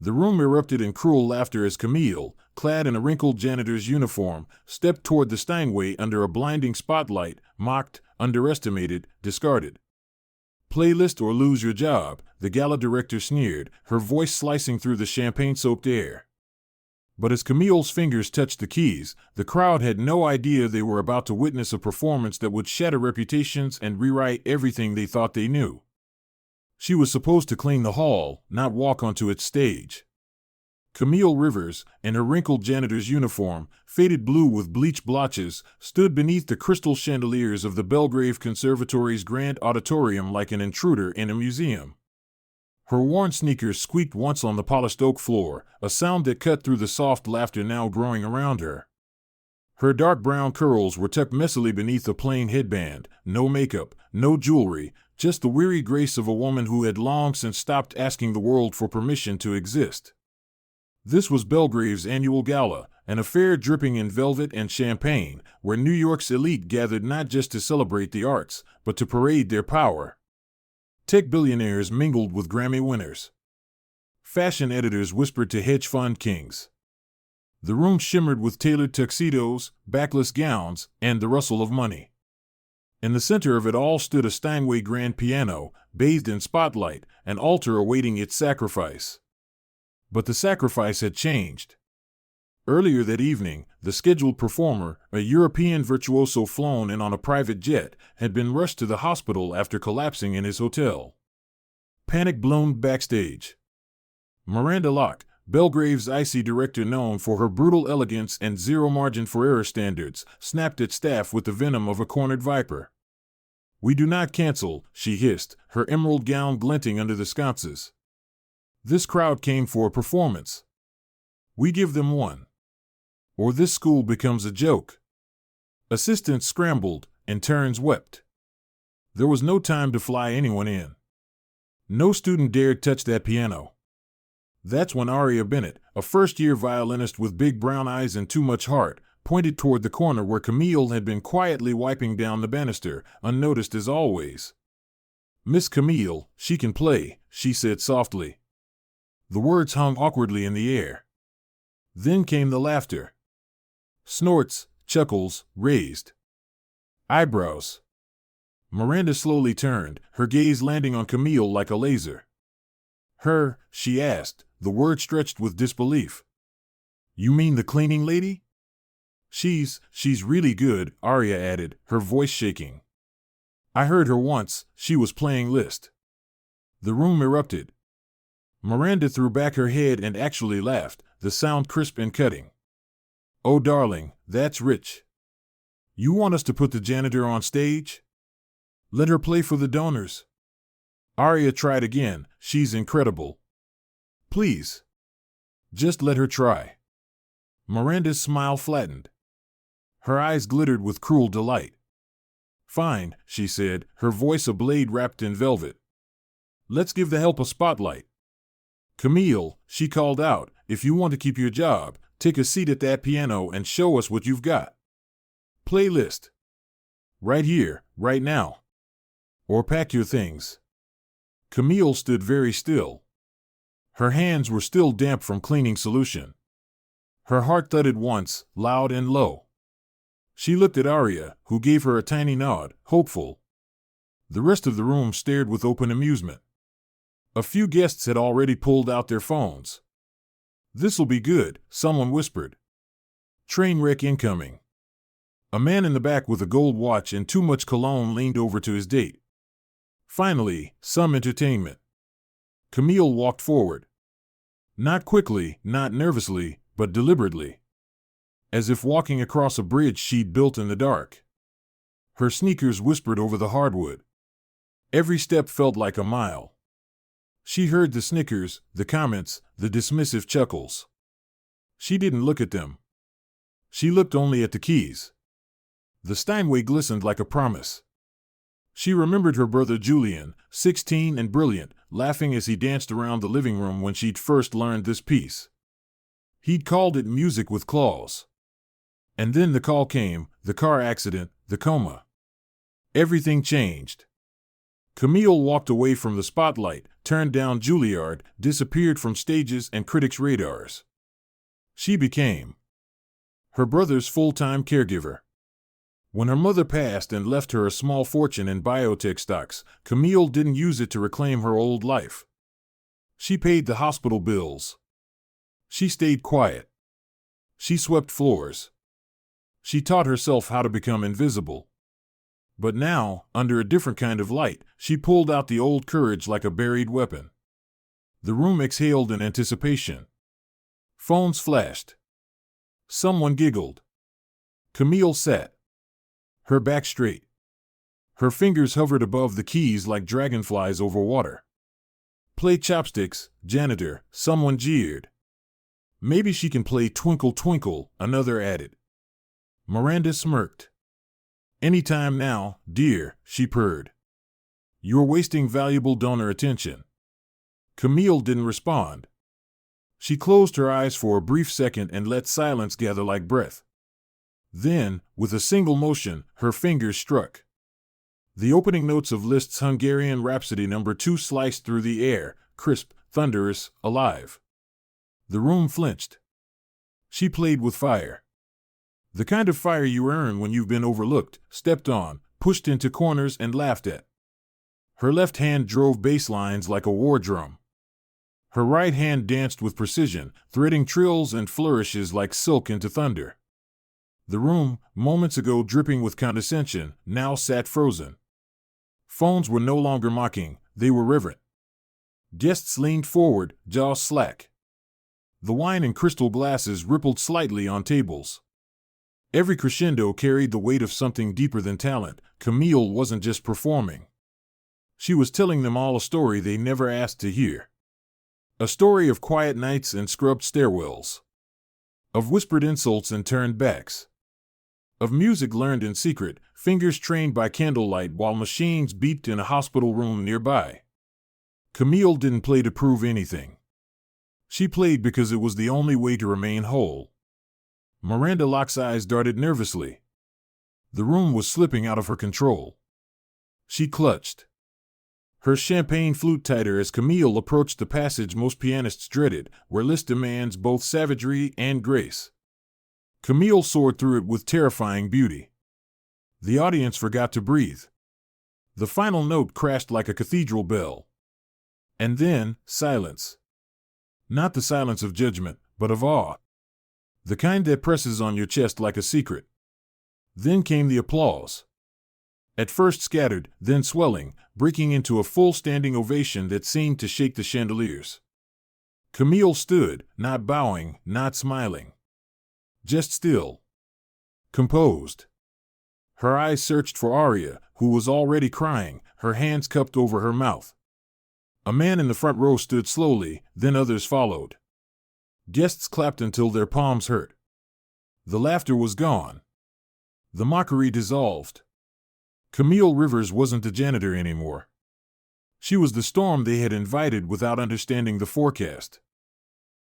The room erupted in cruel laughter as Camille, clad in a wrinkled janitor's uniform, stepped toward the Steinway under a blinding spotlight, mocked, underestimated, discarded. Playlist or lose your job, the gala director sneered, her voice slicing through the champagne-soaked air. But as Camille's fingers touched the keys, the crowd had no idea they were about to witness a performance that would shatter reputations and rewrite everything they thought they knew. She was supposed to clean the hall, not walk onto its stage. Camille Rivers, in her wrinkled janitor's uniform, faded blue with bleach blotches, stood beneath the crystal chandeliers of the Belgrave Conservatory's grand auditorium like an intruder in a museum. Her worn sneakers squeaked once on the polished oak floor, a sound that cut through the soft laughter now growing around her. Her dark brown curls were tucked messily beneath a plain headband, no makeup, no jewelry, just the weary grace of a woman who had long since stopped asking the world for permission to exist. This was Belgrave's annual gala, an affair dripping in velvet and champagne, where New York's elite gathered not just to celebrate the arts, but to parade their power. Tech billionaires mingled with Grammy winners. Fashion editors whispered to hedge fund kings. The room shimmered with tailored tuxedos, backless gowns, and the rustle of money. In the center of it all stood a Steinway grand piano, bathed in spotlight, an altar awaiting its sacrifice. But the sacrifice had changed. Earlier that evening, the scheduled performer, a European virtuoso flown in on a private jet, had been rushed to the hospital after collapsing in his hotel. Panic bloomed backstage. Miranda Locke, Belgrave's icy director known for her brutal elegance and zero margin for error standards, snapped at staff with the venom of a cornered viper. "We do not cancel," she hissed, her emerald gown glinting under the sconces. "This crowd came for a performance. We give them one. Or this school becomes a joke." Assistants scrambled, interns wept. There was no time to fly anyone in. No student dared touch that piano. That's when Aria Bennett, a first-year violinist with big brown eyes and too much heart, pointed toward the corner where Camille had been quietly wiping down the banister, unnoticed as always. "Miss Camille, she can play," she said softly. The words hung awkwardly in the air. Then came the laughter. Snorts, chuckles, raised eyebrows. Miranda slowly turned, her gaze landing on Camille like a laser. "Her?" she asked, the word stretched with disbelief. "You mean the cleaning lady?" She's really good," Aria added, her voice shaking. "I heard her once, she was playing Liszt." The room erupted. Miranda threw back her head and actually laughed, the sound crisp and cutting. "Oh darling, that's rich. You want us to put the janitor on stage? Let her play for the donors." Aria tried again, "She's incredible. Please. Just let her try." Miranda's smile flattened. Her eyes glittered with cruel delight. "Fine," she said, her voice a blade wrapped in velvet. "Let's give the help a spotlight. Camille," she called out, "if you want to keep your job, take a seat at that piano and show us what you've got. Playlist. Right here, right now. Or pack your things." Camille stood very still. Her hands were still damp from cleaning solution. Her heart thudded once, loud and low. She looked at Aria, who gave her a tiny nod, hopeful. The rest of the room stared with open amusement. A few guests had already pulled out their phones. "This'll be good," someone whispered. "Train wreck incoming." A man in the back with a gold watch and too much cologne leaned over to his date. "Finally, some entertainment." Camille walked forward. Not quickly, not nervously, but deliberately. As if walking across a bridge she'd built in the dark. Her sneakers whispered over the hardwood. Every step felt like a mile. She heard the snickers, the comments, the dismissive chuckles. She didn't look at them. She looked only at the keys. The Steinway glistened like a promise. She remembered her brother Julian, 16 and brilliant, laughing as he danced around the living room when she'd first learned this piece. He'd called it music with claws. And then the call came, the car accident, the coma. Everything changed. Camille walked away from the spotlight, turned down Juilliard, disappeared from stages and critics' radars. She became her brother's full-time caregiver. When her mother passed and left her a small fortune in biotech stocks, Camille didn't use it to reclaim her old life. She paid the hospital bills. She stayed quiet. She swept floors. She taught herself how to become invisible. But now, under a different kind of light, she pulled out the old courage like a buried weapon. The room exhaled in anticipation. Phones flashed. Someone giggled. Camille sat, her back straight. Her fingers hovered above the keys like dragonflies over water. "Play chopsticks, janitor," someone jeered. "Maybe she can play Twinkle Twinkle," another added. Miranda smirked. "Any time now, dear," she purred. "You're wasting valuable donor attention." Camille didn't respond. She closed her eyes for a brief second and let silence gather like breath. Then, with a single motion, her fingers struck. The opening notes of Liszt's Hungarian Rhapsody No. 2 sliced through the air, crisp, thunderous, alive. The room flinched. She played with fire. The kind of fire you earn when you've been overlooked, stepped on, pushed into corners and laughed at. Her left hand drove bass lines like a war drum. Her right hand danced with precision, threading trills and flourishes like silk into thunder. The room, moments ago dripping with condescension, now sat frozen. Phones were no longer mocking, they were reverent. Guests leaned forward, jaws slack. The wine in crystal glasses rippled slightly on tables. Every crescendo carried the weight of something deeper than talent. Camille wasn't just performing. She was telling them all a story they never asked to hear. A story of quiet nights and scrubbed stairwells. Of whispered insults and turned backs. Of music learned in secret, fingers trained by candlelight while machines beeped in a hospital room nearby. Camille didn't play to prove anything. She played because it was the only way to remain whole. Miranda Locke's eyes darted nervously. The room was slipping out of her control. She clutched her champagne flute tighter as Camille approached the passage most pianists dreaded, where Liszt demands both savagery and grace. Camille soared through it with terrifying beauty. The audience forgot to breathe. The final note crashed like a cathedral bell. And then, silence. Not the silence of judgment, but of awe. The kind that presses on your chest like a secret. Then came the applause. At first scattered, then swelling, breaking into a full standing ovation that seemed to shake the chandeliers. Camille stood, not bowing, not smiling. Just still. Composed. Her eyes searched for Aria, who was already crying, her hands cupped over her mouth. A man in the front row stood slowly, then others followed. Guests clapped until their palms hurt. The laughter was gone. The mockery dissolved. Camille Rivers wasn't the janitor anymore. She was the storm they had invited without understanding the forecast.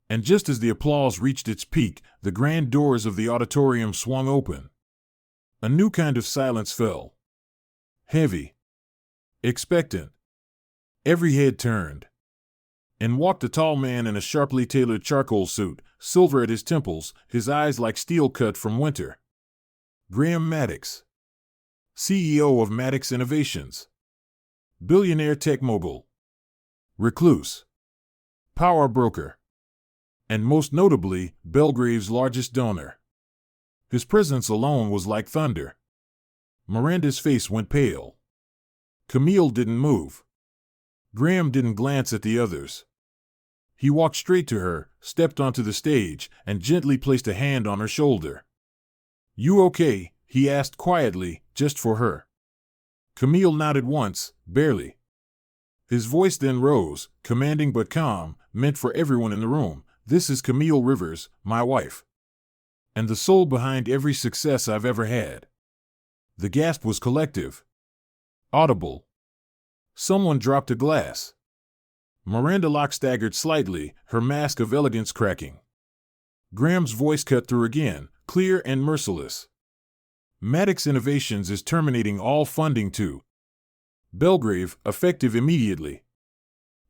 And just as the applause reached its peak, the grand doors of the auditorium swung open. A new kind of silence fell. Heavy. Expectant. Every head turned. And walked a tall man in a sharply tailored charcoal suit, silver at his temples, his eyes like steel cut from winter. Graham Maddox. CEO of Maddox Innovations. Billionaire tech mogul. Recluse. Power broker. And most notably, Belgrave's largest donor. His presence alone was like thunder. Miranda's face went pale. Camille didn't move. Graham didn't glance at the others. He walked straight to her, stepped onto the stage, and gently placed a hand on her shoulder. "You okay?" he asked quietly, just for her. Camille nodded once, barely. His voice then rose, commanding but calm, meant for everyone in the room. "This is Camille Rivers, my wife. And the soul behind every success I've ever had." The gasp was collective. Audible. Someone dropped a glass. Miranda Locke staggered slightly, her mask of elegance cracking. Graham's voice cut through again, clear and merciless. "Maddox Innovations is terminating all funding to Belgrave, effective immediately.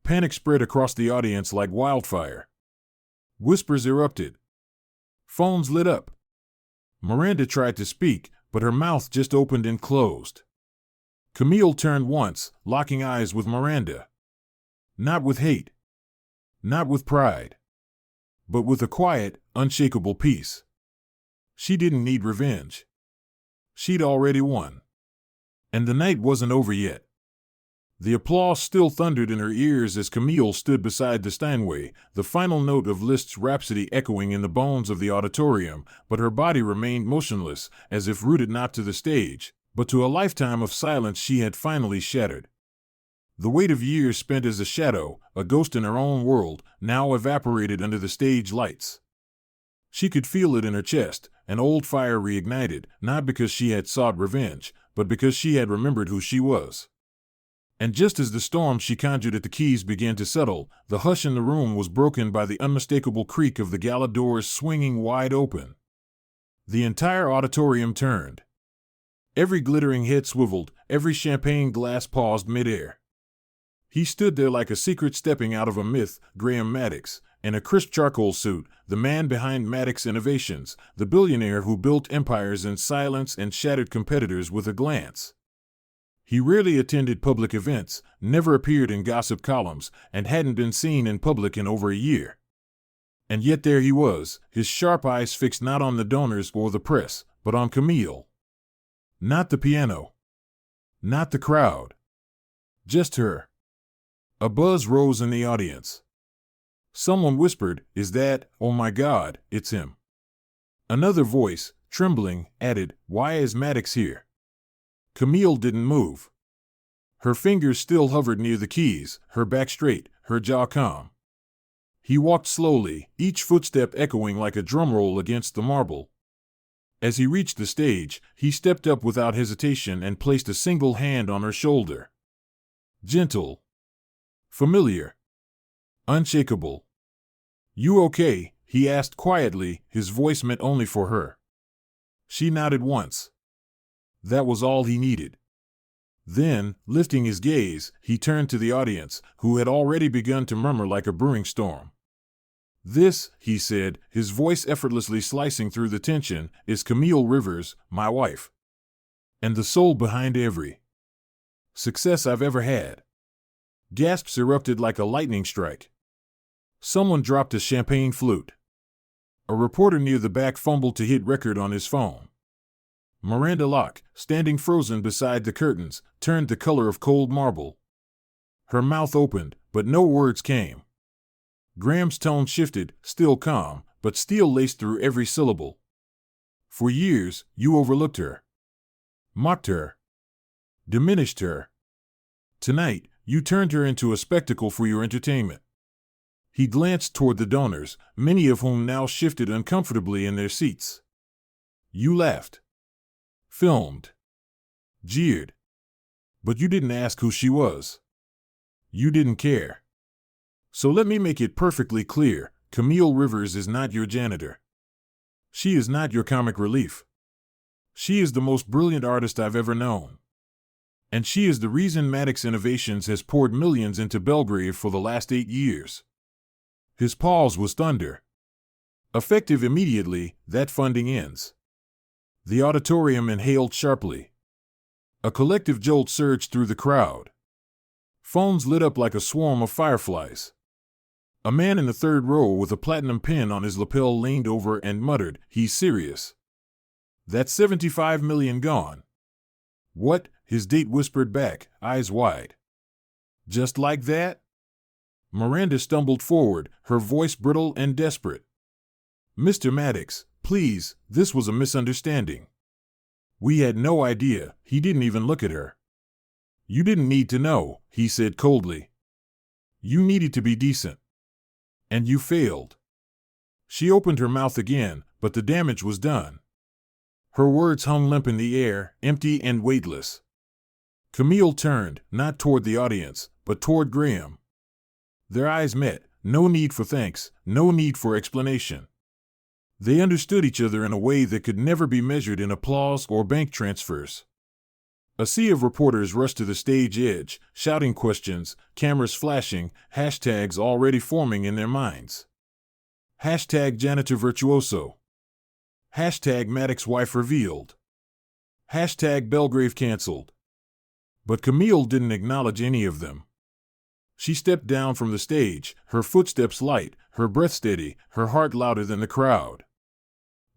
Panic spread across the audience like wildfire. Whispers erupted. Phones lit up. Miranda tried to speak, but her mouth just opened and closed. Camille turned once, locking eyes with Miranda. Not with hate. Not with pride. But with a quiet, unshakable peace. She didn't need revenge. She'd already won. And the night wasn't over yet. The applause still thundered in her ears as Camille stood beside the Steinway, the final note of Liszt's Rhapsody echoing in the bones of the auditorium, but her body remained motionless, as if rooted not to the stage, but to a lifetime of silence she had finally shattered. The weight of years spent as a shadow, a ghost in her own world, now evaporated under the stage lights. She could feel it in her chest, an old fire reignited, not because she had sought revenge, but because she had remembered who she was. And just as the storm she conjured at the keys began to settle, the hush in the room was broken by the unmistakable creak of the gala doors swinging wide open. The entire auditorium turned. Every glittering head swiveled, every champagne glass paused midair. He stood there like a secret stepping out of a myth, Graham Maddox, in a crisp charcoal suit, the man behind Maddox Innovations, the billionaire who built empires in silence and shattered competitors with a glance. He rarely attended public events, never appeared in gossip columns, and hadn't been seen in public in over a year. And yet there he was, his sharp eyes fixed not on the donors or the press, but on Camille. Not the piano. Not the crowd. Just her. A buzz rose in the audience. Someone whispered, "Is that, oh my God, it's him." Another voice, trembling, added, "Why is Maddox here?" Camille didn't move. Her fingers still hovered near the keys, her back straight, her jaw calm. He walked slowly, each footstep echoing like a drumroll against the marble. As he reached the stage, he stepped up without hesitation and placed a single hand on her shoulder. Gentle. Familiar. Unshakable. "You okay?" he asked quietly, his voice meant only for her. She nodded once. That was all he needed. Then, lifting his gaze, he turned to the audience, who had already begun to murmur like a brewing storm. "This," he said, his voice effortlessly slicing through the tension, "is Camille Rivers, my wife. And the soul behind every success I've ever had." Gasps erupted like a lightning strike. Someone dropped a champagne flute. A reporter near the back fumbled to hit record on his phone. Miranda Locke, standing frozen beside the curtains, turned the color of cold marble. Her mouth opened, but no words came. Graham's tone shifted, still calm, but steel laced through every syllable. "For years, you overlooked her. Mocked her. Diminished her. Tonight, you turned her into a spectacle for your entertainment." He glanced toward the donors, many of whom now shifted uncomfortably in their seats. "You laughed. Filmed. Jeered. But you didn't ask who she was. You didn't care. So let me make it perfectly clear, Camille Rivers is not your janitor. She is not your comic relief. She is the most brilliant artist I've ever known. And she is the reason Maddox Innovations has poured millions into Belgrave for the last 8 years. His pause was thunder. Effective immediately, that funding ends. The auditorium inhaled sharply. A collective jolt surged through the crowd. Phones lit up like a swarm of fireflies. A man in the third row with a platinum pin on his lapel leaned over and muttered, "He's serious. That's 75 million gone." "What?" his date whispered back, eyes wide. "Just like that?" Miranda stumbled forward, her voice brittle and desperate. "Mr. Maddox, please, this was a misunderstanding. We had no idea." He didn't even look at her. "You didn't need to know," he said coldly. "You needed to be decent. And you failed." She opened her mouth again, but the damage was done. Her words hung limp in the air, empty and weightless. Camille turned, not toward the audience, but toward Graham. Their eyes met, no need for thanks, no need for explanation. They understood each other in a way that could never be measured in applause or bank transfers. A sea of reporters rushed to the stage edge, shouting questions, cameras flashing, hashtags already forming in their minds. Hashtag janitor virtuoso. Hashtag Maddox wife revealed. Hashtag Belgrave canceled. But Camille didn't acknowledge any of them. She stepped down from the stage, her footsteps light, her breath steady, her heart louder than the crowd.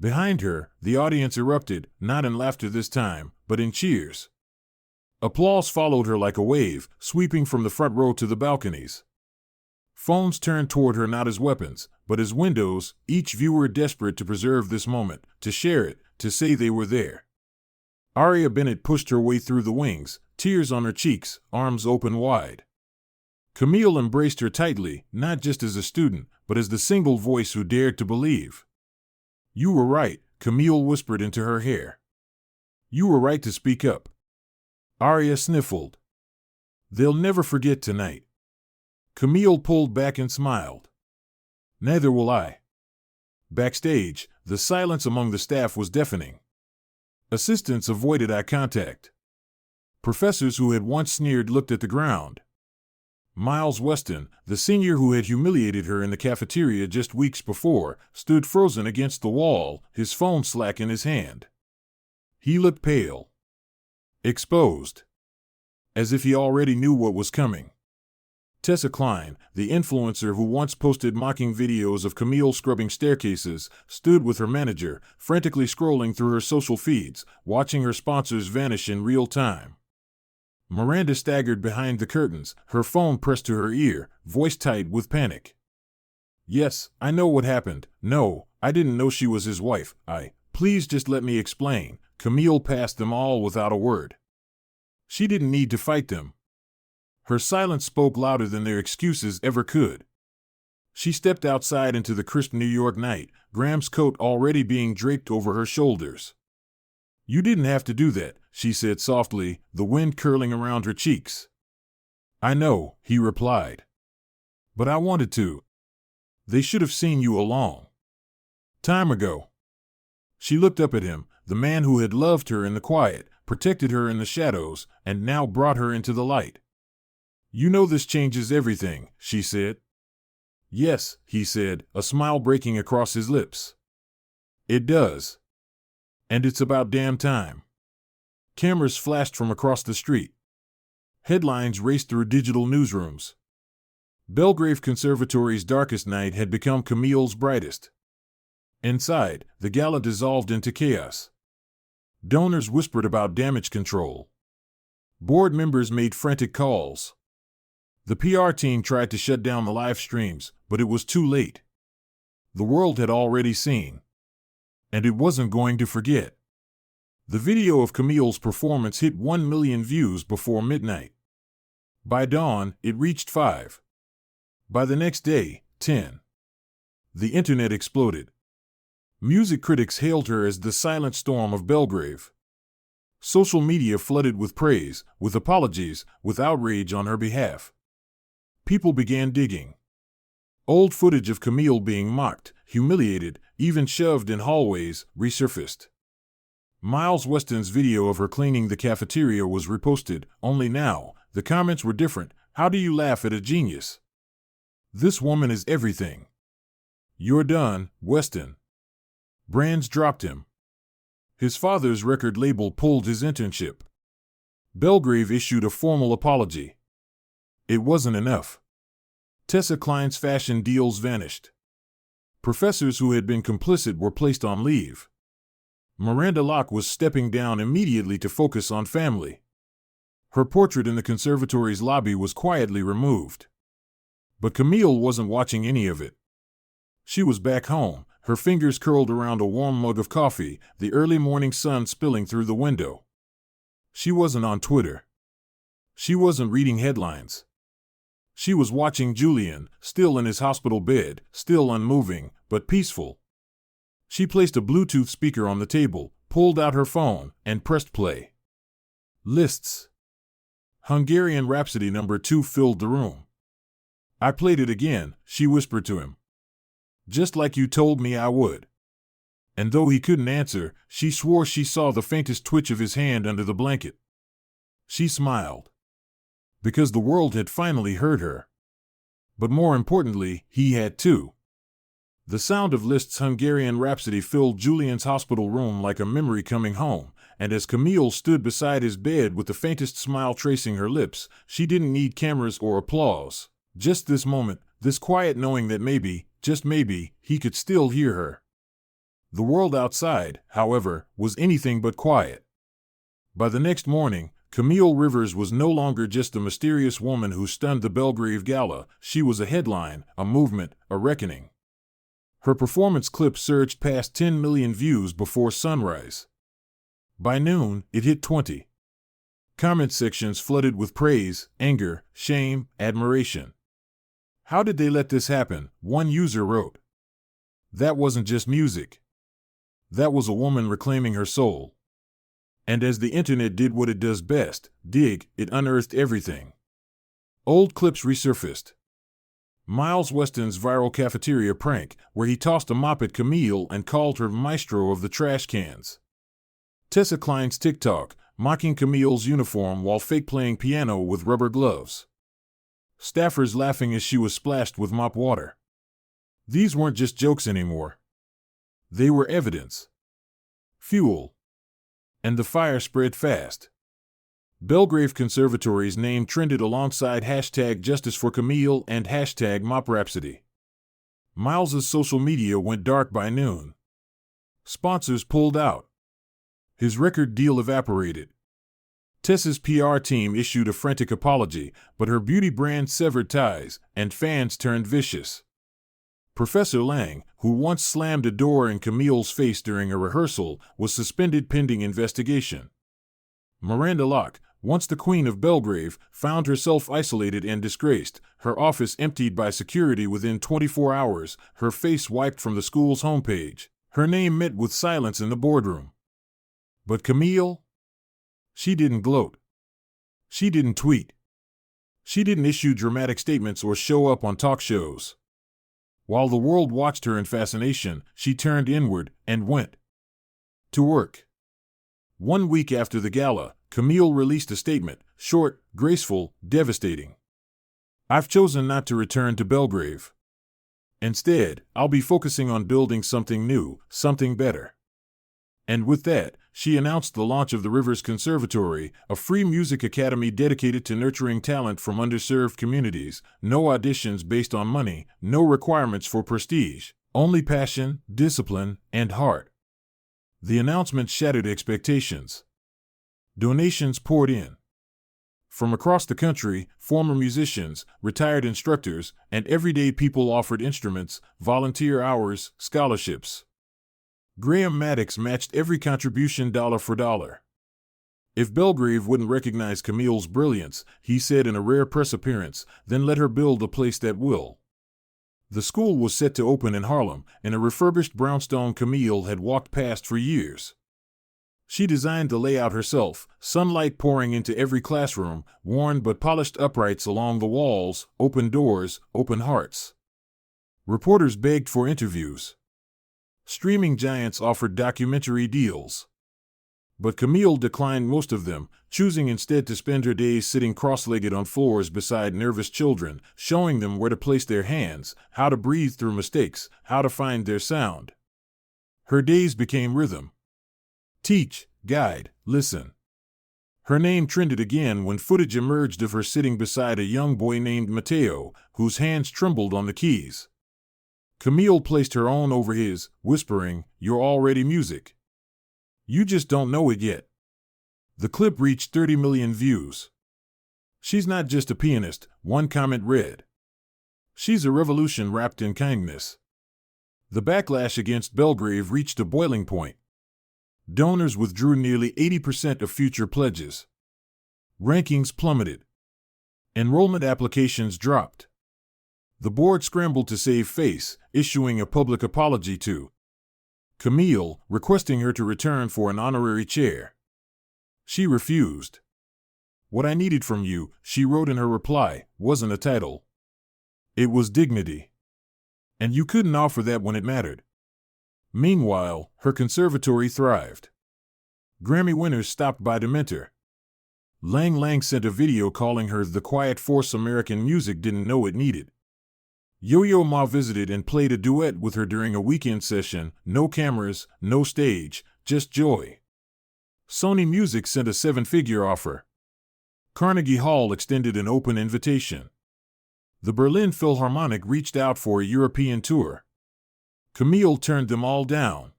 Behind her, the audience erupted, not in laughter this time, but in cheers. Applause followed her like a wave, sweeping from the front row to the balconies. Phones turned toward her not as weapons, but as windows, each viewer desperate to preserve this moment, to share it, to say they were there. Aria Bennett pushed her way through the wings, tears on her cheeks, arms open wide. Camille embraced her tightly, not just as a student, but as the single voice who dared to believe. "You were right," Camille whispered into her hair. "You were right to speak up." Aria sniffled. "They'll never forget tonight." Camille pulled back and smiled. "Neither will I." Backstage, the silence among the staff was deafening. Assistants avoided eye contact. Professors who had once sneered looked at the ground. Miles Weston, the senior who had humiliated her in the cafeteria just weeks before, stood frozen against the wall, his phone slack in his hand. He looked pale. Exposed. As if he already knew what was coming. Tessa Klein, the influencer who once posted mocking videos of Camille scrubbing staircases, stood with her manager, frantically scrolling through her social feeds, watching her sponsors vanish in real time. Miranda staggered behind the curtains, her phone pressed to her ear, voice tight with panic. "Yes, I know what happened. No, I didn't know she was his wife. Please just let me explain." Camille passed them all without a word. She didn't need to fight them. Her silence spoke louder than their excuses ever could. She stepped outside into the crisp New York night, Graham's coat already being draped over her shoulders. "You didn't have to do that," she said softly, the wind curling around her cheeks. "I know," he replied. "But I wanted to. They should have seen you a long time ago." She looked up at him, the man who had loved her in the quiet, protected her in the shadows, and now brought her into the light. "You know this changes everything," she said. "Yes," he said, a smile breaking across his lips. "It does. And it's about damn time." Cameras flashed from across the street. Headlines raced through digital newsrooms. Belgrave Conservatory's darkest night had become Camille's brightest. Inside, the gala dissolved into chaos. Donors whispered about damage control. Board members made frantic calls. The PR team tried to shut down the live streams, but it was too late. The world had already seen. And it wasn't going to forget. The video of Camille's performance hit 1 million views before midnight. By dawn, it reached 5. By the next day, 10. The internet exploded. Music critics hailed her as the silent storm of Belgrave. Social media flooded with praise, with apologies, with outrage on her behalf. People began digging. Old footage of Camille being mocked, humiliated, even shoved in hallways, resurfaced. Miles Weston's video of her cleaning the cafeteria was reposted, only now, the comments were different. "How do you laugh at a genius? This woman is everything. You're done, Weston." Brands dropped him. His father's record label pulled his internship. Belgrave issued a formal apology. It wasn't enough. Tessa Klein's fashion deals vanished. Professors who had been complicit were placed on leave. Miranda Locke was stepping down immediately to focus on family. Her portrait in the conservatory's lobby was quietly removed. But Camille wasn't watching any of it. She was back home, her fingers curled around a warm mug of coffee, the early morning sun spilling through the window. She wasn't on Twitter. She wasn't reading headlines. She was watching Julian, still in his hospital bed, still unmoving, but peaceful. She placed a Bluetooth speaker on the table, pulled out her phone, and pressed play. Lists. Hungarian Rhapsody No. 2 filled the room. "I played it again," she whispered to him. "Just like you told me I would." And though he couldn't answer, she swore she saw the faintest twitch of his hand under the blanket. She smiled. Because the world had finally heard her. But more importantly, he had too. The sound of Liszt's Hungarian Rhapsody filled Julian's hospital room like a memory coming home, and as Camille stood beside his bed with the faintest smile tracing her lips, she didn't need cameras or applause. Just this moment, this quiet knowing that maybe, just maybe, he could still hear her. The world outside, however, was anything but quiet. By the next morning, Camille Rivers was no longer just the mysterious woman who stunned the Belgrave Gala. She was a headline, a movement, a reckoning. Her performance clip surged past 10 million views before sunrise. By noon, it hit 20. Comment sections flooded with praise, anger, shame, admiration. How did they let this happen? One user wrote. That wasn't just music. That was a woman reclaiming her soul. And as the internet did what it does best, dig, it unearthed everything. Old clips resurfaced. Miles Weston's viral cafeteria prank, where he tossed a mop at Camille and called her maestro of the trash cans. Tessa Klein's TikTok, mocking Camille's uniform while fake playing piano with rubber gloves. Staffers laughing as she was splashed with mop water. These weren't just jokes anymore. They were evidence. Fuel. And the fire spread fast. Belgrave Conservatory's name trended alongside hashtag Justice for Camille and hashtag MopRhapsody. Miles's social media went dark by noon. Sponsors pulled out. His record deal evaporated. Tessa's PR team issued a frantic apology, but her beauty brand severed ties, and fans turned vicious. Professor Lang, who once slammed a door in Camille's face during a rehearsal, was suspended pending investigation. Miranda Locke, once the Queen of Belgrave, found herself isolated and disgraced, her office emptied by security within 24 hours, her face wiped from the school's homepage, her name met with silence in the boardroom. But Camille? She didn't gloat. She didn't tweet. She didn't issue dramatic statements or show up on talk shows. While the world watched her in fascination, she turned inward and went to work. 1 week after the gala, Camille released a statement, short, graceful, devastating. I've chosen not to return to Belgrave. Instead, I'll be focusing on building something new, something better. And with that, she announced the launch of the Rivers Conservatory, a free music academy dedicated to nurturing talent from underserved communities. No auditions based on money, no requirements for prestige, only passion, discipline, and heart. The announcement shattered expectations. Donations poured in. From across the country, former musicians, retired instructors, and everyday people offered instruments, volunteer hours, scholarships. Graham Maddox matched every contribution dollar for dollar. If Belgrave wouldn't recognize Camille's brilliance, he said in a rare press appearance, then let her build a place that will. The school was set to open in Harlem, in a refurbished brownstone Camille had walked past for years. She designed the layout herself, sunlight pouring into every classroom, worn but polished uprights along the walls, open doors, open hearts. Reporters begged for interviews. Streaming giants offered documentary deals. But Camille declined most of them, choosing instead to spend her days sitting cross-legged on floors beside nervous children, showing them where to place their hands, how to breathe through mistakes, how to find their sound. Her days became rhythm. Teach, guide, listen. Her name trended again when footage emerged of her sitting beside a young boy named Matteo, whose hands trembled on the keys. Camille placed her own over his, whispering, "You're already music. You just don't know it yet." The clip reached 30 million views. She's not just a pianist, one comment read. She's a revolution wrapped in kindness. The backlash against Belgrave reached a boiling point. Donors withdrew nearly 80% of future pledges. Rankings plummeted. Enrollment applications dropped. The board scrambled to save face, issuing a public apology to Camille, requesting her to return for an honorary chair. She refused. "What I needed from you," she wrote in her reply, "wasn't a title. It was dignity. And you couldn't offer that when it mattered." Meanwhile, her conservatory thrived. Grammy winners stopped by to mentor. Lang Lang sent a video calling her the quiet force American music didn't know it needed. Yo-Yo Ma visited and played a duet with her during a weekend session. No cameras, no stage, just joy. Sony Music sent a 7-figure offer. Carnegie Hall extended an open invitation. The Berlin Philharmonic reached out for a European tour. Camille turned them all down.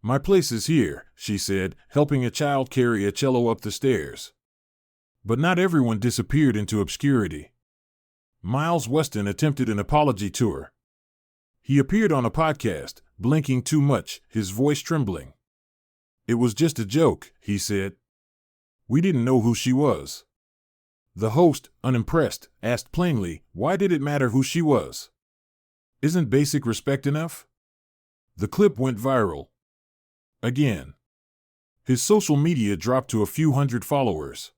"My place is here," she said, helping a child carry a cello up the stairs. But not everyone disappeared into obscurity. Miles Weston attempted an apology tour. He appeared on a podcast, blinking too much, his voice trembling. "It was just a joke," he said. "We didn't know who she was." The host, unimpressed, asked plainly, why did it matter who she was? Isn't basic respect enough? The clip went viral. Again. His social media dropped to a few hundred followers.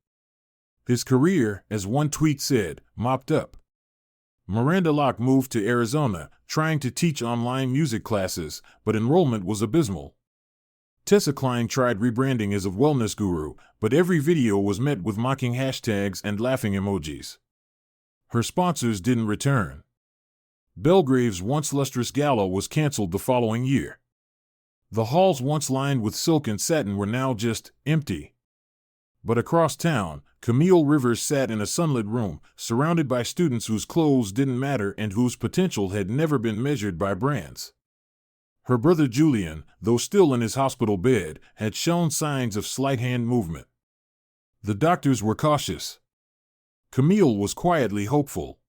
His career, as one tweet said, mopped up. Miranda Locke moved to Arizona, trying to teach online music classes, but enrollment was abysmal. Tessa Klein tried rebranding as a wellness guru, but every video was met with mocking hashtags and laughing emojis. Her sponsors didn't return. Belgrave's once lustrous gala was canceled the following year. The halls once lined with silk and satin were now just empty. But across town, Camille Rivers sat in a sunlit room, surrounded by students whose clothes didn't matter and whose potential had never been measured by brands. Her brother Julian, though still in his hospital bed, had shown signs of slight hand movement. The doctors were cautious. Camille was quietly hopeful.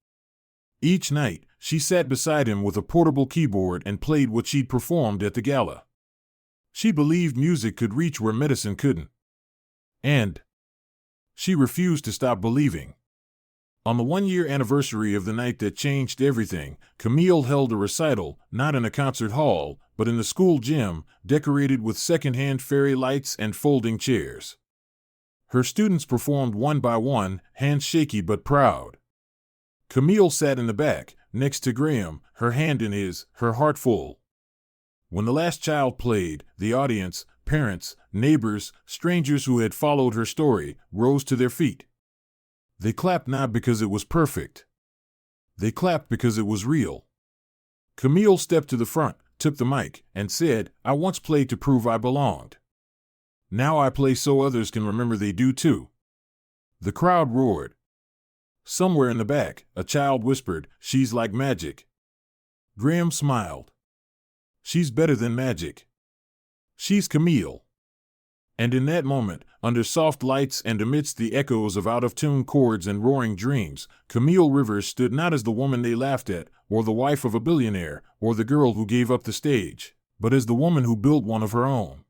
Each night, she sat beside him with a portable keyboard and played what she'd performed at the gala. She believed music could reach where medicine couldn't. And she refused to stop believing. On the 1-year anniversary of the night that changed everything, Camille held a recital, not in a concert hall, but in the school gym, decorated with second-hand fairy lights and folding chairs. Her students performed one by one, hands shaky but proud. Camille sat in the back, next to Graham, her hand in his, her heart full. When the last child played, the audience, parents, neighbors, strangers who had followed her story, rose to their feet. They clapped not because it was perfect. They clapped because it was real. Camille stepped to the front, took the mic, and said, "I once played to prove I belonged. Now I play so others can remember they do too." The crowd roared. Somewhere in the back, a child whispered, "She's like magic." Graham smiled. "She's better than magic. She's Camille." And in that moment, under soft lights and amidst the echoes of out-of-tune chords and roaring dreams, Camille Rivers stood not as the woman they laughed at, or the wife of a billionaire, or the girl who gave up the stage, but as the woman who built one of her own.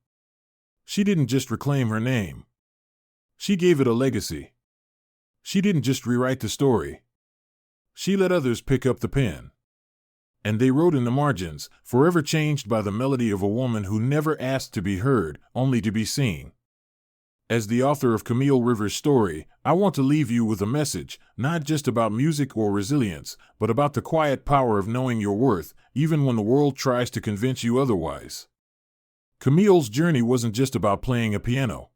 She didn't just reclaim her name. She gave it a legacy. She didn't just rewrite the story. She let others pick up the pen. And they wrote in the margins, forever changed by the melody of a woman who never asked to be heard, only to be seen. As the author of Camille Rivers' story, I want to leave you with a message, not just about music or resilience, but about the quiet power of knowing your worth, even when the world tries to convince you otherwise. Camille's journey wasn't just about playing a piano.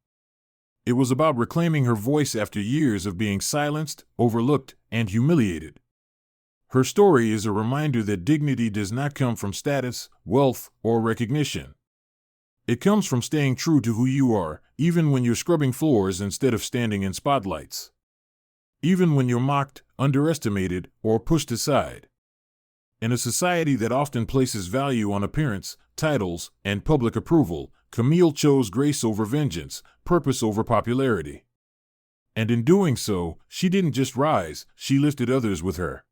It was about reclaiming her voice after years of being silenced, overlooked, and humiliated. Her story is a reminder that dignity does not come from status, wealth, or recognition. It comes from staying true to who you are, even when you're scrubbing floors instead of standing in spotlights. Even when you're mocked, underestimated, or pushed aside. In a society that often places value on appearance, titles, and public approval, Camille chose grace over vengeance, purpose over popularity. And in doing so, she didn't just rise, she lifted others with her.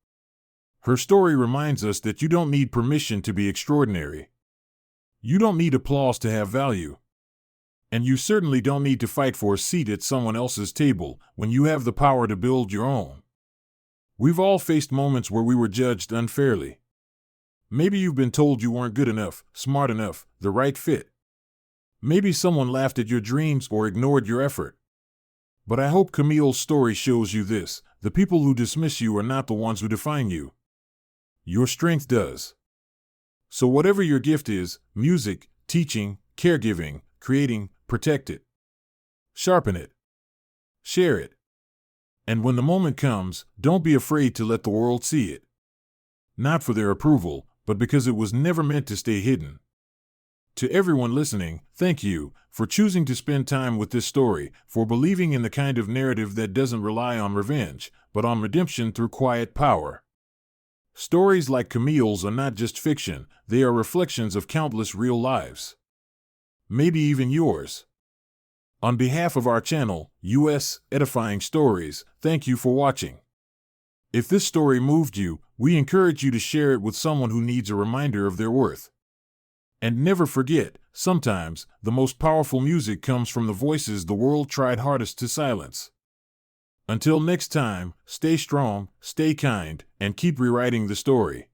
Her story reminds us that you don't need permission to be extraordinary. You don't need applause to have value. And you certainly don't need to fight for a seat at someone else's table when you have the power to build your own. We've all faced moments where we were judged unfairly. Maybe you've been told you weren't good enough, smart enough, the right fit. Maybe someone laughed at your dreams or ignored your effort. But I hope Camille's story shows you this: the people who dismiss you are not the ones who define you. Your strength does. So whatever your gift is, music, teaching, caregiving, creating, protect it. Sharpen it. share it. And when the moment comes, don't be afraid to let the world see it. Not for their approval, but because it was never meant to stay hidden. To everyone listening, thank you for choosing to spend time with this story, for believing in the kind of narrative that doesn't rely on revenge, but on redemption through quiet power. Stories like Camille's are not just fiction, they are reflections of countless real lives. Maybe even yours. On behalf of our channel, US Edifying Stories, thank you for watching. If this story moved you, we encourage you to share it with someone who needs a reminder of their worth. And never forget, sometimes, the most powerful music comes from the voices the world tried hardest to silence. Until next time, stay strong, stay kind, and keep rewriting the story.